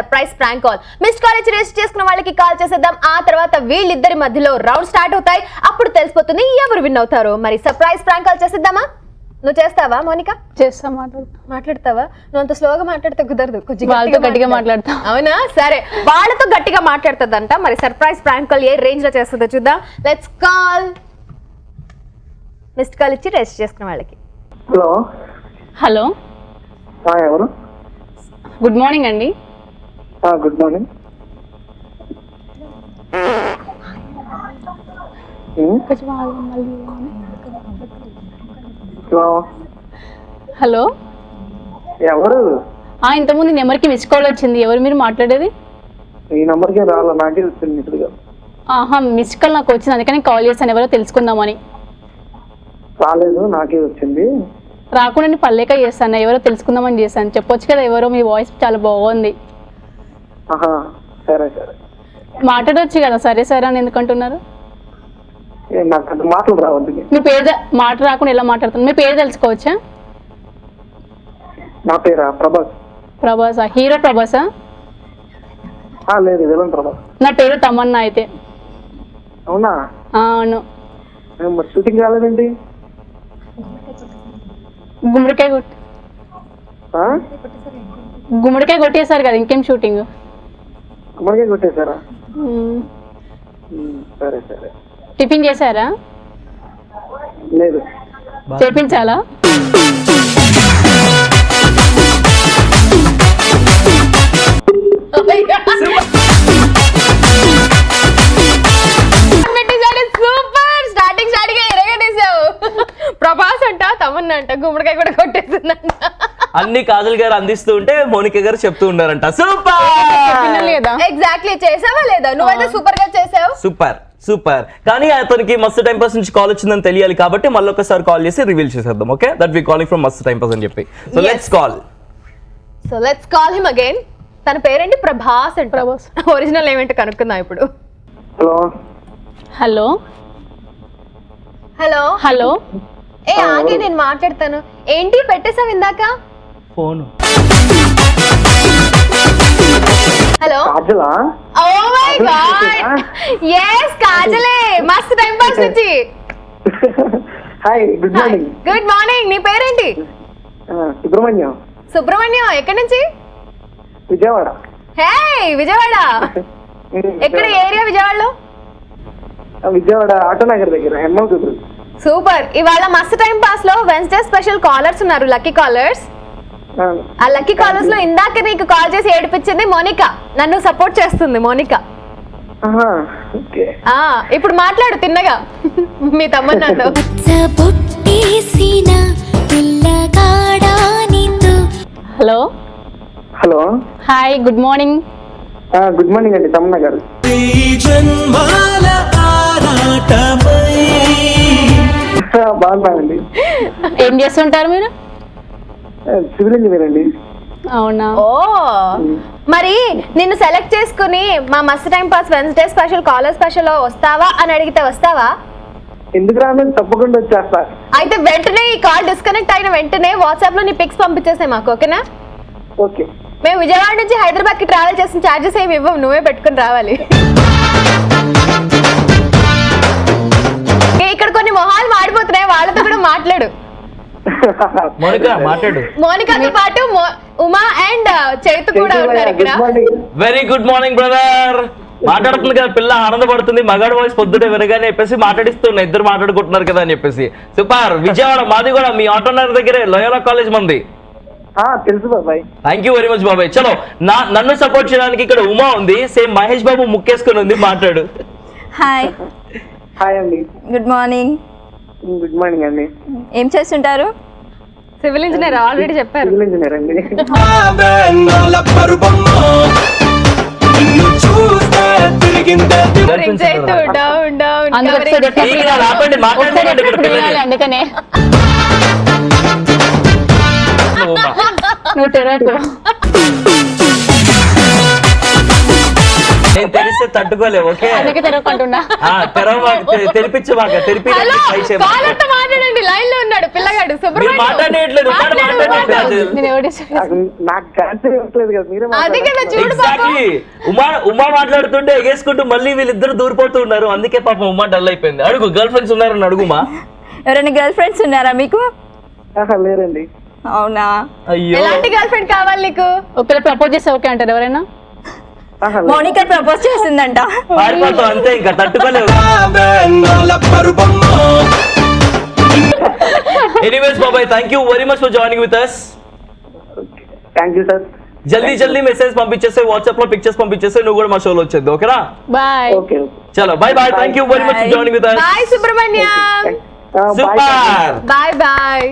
Surprise prank call. Missed call ఇచ్చి register చేసుకున్న వాళ్ళకి కాల్ చేసేద్దాం. ఆ తర్వాత వీళ్ళిద్దరి మధ్యలో రౌండ్ స్టార్ట్ అవుతాయి. అప్పుడు తెలిసిపోతుంది ఎవరు విన్ అవుతారు. మరి సర్ప్రైజ్ ప్రాంక్ కాల్ చేసేద్దామా? నువ్వు చేస్తావా మోనిక? చేస్తా. మాట్లాడతావా? నువ్వు అంత స్లోగా మాట్లాడితే కుదరదు, కొంచెం వాళ్ళతో గట్టిగా మాట్లాడతా. అవునా? సరే, వాళ్ళతో గట్టిగా మాట్లాడుతుందంట. మరి సర్ప్రైజ్ ప్రాంక్ కాల్ ఏ రేంజ్ లో చేస్తుందో చూద్దాం. Let's call. మిస్డ్ కాల్ ఇచ్చి రిజిస్టర్ చేసుకున్న వాళ్ళకి. హలో, ఎవరు? గుడ్ మార్నింగ్ అండి. Good morning. హలో, ఎవరు? ఇంతకుముందు నెంబర్కి మిస్ కాల్ వచ్చింది. ఎవరు మీరు మాట్లాడేది? ఈ నెంబర్కి రాలా, నాకే వచ్చింది. మిస్ కాల్ నాకు వచ్చింది, అందుకని కాల్ చేశాను ఎవరో తెలుసుకుందామని. రాలేదు, నాకే వచ్చింది. రాకుండా పల్లేక చేస్తాను, ఎవరో తెలుసుకుందామని చేశాను. చెప్పొచ్చు కదా ఎవరో, మీ వాయిస్ చాలా బాగుంది. సరే సరే, మాట్లాడవచ్చు కదా. సరే సరే అని ఎందుకంటున్నారు? నాకు మాటలు రావద్దు. మీ పేరు మాట రాకుండా ఎలా మాట్లాడుతున్నారు? మీ పేరు తెలుసుకోవచ్చా? నా పేరా? ప్రభాస్. ప్రభాసా? హీరో ప్రభాసా? లేదు, విలన్ ప్రభాస్. నా పేరు తమన్నా. అయితే అవునా? అవును. షూటింగ్ రాలేదండి. గుమ్మడికాయ కొట్టేశారు కదా, ఇంకేం షూటింగ్? గుమ్మడికాయ కొట్టేశారా? సరే సరే. టిఫిన్ చేశారా? లేదు. చేపించాలా? సూపర్, స్టార్టింగ్ ఎరగడేసావు. ప్రభాస్ అంట, తమన్నా అంట, గుమ్మడికాయ కూడా కొట్టేసిందంట. అన్ని కాజల్ గారు అందిస్తూ ఉంటే మోనిక గారు చెప్తూ ఉన్నారంట సూపర్. ఎగ్జాక్ట్లీ, చేసావా లేదా? నువ్వైతే సూపర్ గా చేసావు. Super super. కానీ అతనికి మస్తు టైం పాస్ నుంచి కాల్ వచ్చిందని తెలియాలి కాబట్టి మళ్ళీ ఒకసారి కాల్ చేసి రివీల్ చేసేద్దాం. Okay, that we calling from మస్తు టైం పాస్ అని చెప్పి. So let's call him again. తన పేరేంటి? ప్రభాస్ అంట. ప్రభాస్ ఒరిజినల్ ఏమేంటో కనుక్కుందాం ఇప్పుడు. Hello hello hello hello. ఆగే, నేను మాట్లాడతాను. ఏంటి పెట్టేసావు ఇందాక ఫోన్? హలో కాజలా? ఓ మై గాడ్, yes కాజలే. మస్త్ టైం పాస్ నుంచి. Hi, good morning. Good morning. నీ పేరేంటి? సుబ్రహ్మణ్యం. సుబ్రహ్మణ్యం. ఎక్కడి నుంచి? విజయవాడ. హే, విజయవాడ. ఎక్కడ ఏరియా విజయవాడలో? విజయవాడ ఆటోనగర్ దగ్గర, హెమ్మగురు. సూపర్. ఇవాళ మస్త్ టైం పాస్ లో వెన్స్డే స్పెషల్ కాలర్స్ ఉన్నారు, లక్కీ కాలర్స్. ఆ లక్కీ కాలర్స్ లో ఇందాక నీకు కాల్ చేసి ఏడిపించింది మోనిక. నన్ను సపోర్ట్ చేస్తుంది మోనిక. ఇప్పుడు మాట్లాడు తిన్నగా మీ తమ్మన్నాతో. Hello hello. Hi, good morning. Good morning అండి, తమ్మన్న గారు. బాగున్నానండి. ఏం చేస్తుంటారు మీరు? సివిల్ ఇంజనీర్ అండి. అవునా? ఓ, మరి నిన్ను సెలెక్ట్ చేసుకుని మా మస్త్ time pass Wednesday special caller special లో వస్తావా అని అడిగితే వస్తావా? ఎందుకు రాను, తప్పకుండా వచ్చేస్తా. అయితే వెంటనే ఈ కాల్ డిస్కనెక్ట్ అయిన వెంటనే వాట్సాప్ లో నీ పిక్స్ పంపించేసాయి మాకు, ఓకేనా? ఓకే. మేము విజయవాడ నుంచి హైదరాబాద్ కి ట్రావెల్ చేసిన చార్జెస్ ఏమి ఇవ్వము, నువ్వే పెట్టుకుని రావాలి. ఇక్కడ కొన్ని మొహాలు మాడిపోతున్నాయి, వాళ్ళతో కూడా మాట్లాడు. మోనికాతో పాటు ఉమా అండ్ చైతు కూడా ఉన్నారు ఇక్కడ. Very good morning brother. మాట్లాడుతుంది కదా పిల్ల, ఆనందపడుతుంది. మగాడు వాయిస్ పొద్దుటే వినగానే చెప్పేసి మాట్లాడిస్తున్నా, ఇద్దరు మాట్లాడుకుంటున్నారు కదా అని చెప్పేసి. సూపర్. విజయవాడ మాది కూడా, మీ ఆటోనగర్ దగ్గరే లోయోలా కాలేజ్ మంది. తెలుసు బాబాయ్. థ్యాంక్ యూ వెరీ మచ్ బాబాయ్. చలో, నన్ను సపోర్ట్ చేయడానికి ఇక్కడ ఉమా ఉంది, సేమ్ మహేష్ బాబు ముక్కేసుకుని ఉంది. మాట్లాడు. హాయ్. హాయ్ అండి. Good morning. గుడ్ మార్నింగ్ అండి. ఏం చేస్తుంటారు? సివిల్ ఇంజనీర్, ఆల్రెడీ చెప్పారు. సివిల్ ఇంజనీర్ అండి. అందుకనే నేను తెలిస్తే తట్టుకోలేవు ఓకే అందుకే తెరవకుంటున్నా. తెలిపించు మాకు హలో కాలర్ తో మాట్లాడండి, లైన్ లో ఉన్నాడు పిల్లగాడు మీరు సుబ్రహ్మణ్యం. మాట్లాడేయట్లేదు నేను ఎవరు నాకు ఛాన్స్ ఇవ్వట్లేదు కదా మీరే అదే కదా మాట్లాడండి. చూడు పాపం. ఎగ్జాక్ట్లీ ఉమా మాట్లాడుతుంటే ఎగేసుకుంటూ మళ్ళీ వీళ్ళిద్దరు దూరిపోతూ ఉన్నారు. అందుకే పాపం ఉమా డల్ అయిపోయింది. అడుగు గర్ల్ ఫ్రెండ్స్ ఉన్నారని అడుగుమా. ఎవరైనా గర్ల్ ఫ్రెండ్స్ ఉన్నారా మీకు? లేరండి. అవునా? అయ్యో ఎలాంటి గర్ల్ ఫ్రెండ్ కావాలి నీకు? ఒకవేళ ప్రపోజ్ చేస్తే ఓకే అంటారు ఎవరైనా? మోనికా ప్రపోజ్ చేసిందంట. పారిపోతాం అంతే, ఇంకా తట్టుకోలేవు. ఎనీవేస్ బాబాయ్, thank you very much for joining with us. Thank you sir. జల్దీ మెసేజ్ పంపించేస్తే, వాట్సాప్ లో పిక్చర్స్ పంపించేస్తే నువ్వు కూడా మా షోలో వచ్చేది. ఓకేనా? బాయ్. ఓకే చలో bye bye, thank you very much for joining with us. Bye Subrahmanyam. Bye. Super. Bye bye.